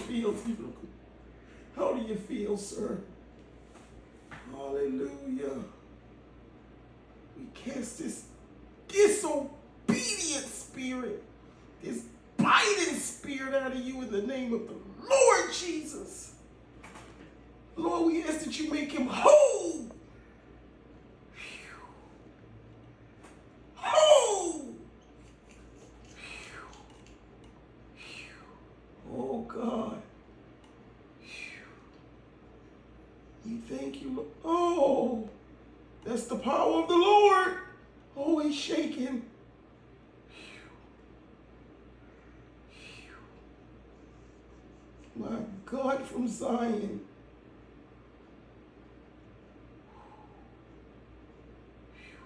feel? How do you feel, sir? Hallelujah. We cast this disobedient spirit, this biting spirit out of you in the name of the Lord Jesus. Lord, we ask that you make him whole. Whole. Oh, God. We thank you. Oh, that's the power of the Lord. Oh, he's shaking. My God, from Zion.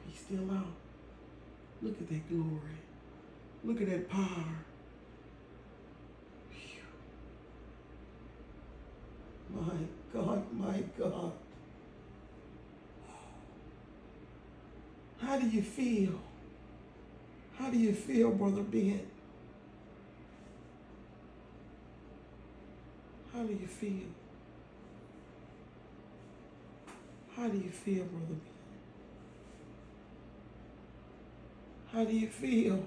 He's still out. Look at that glory. Look at that power. My God, my God. How do you feel? How do you feel, Brother Ben? How do you feel? How do you feel, Brother Ben? How do you feel?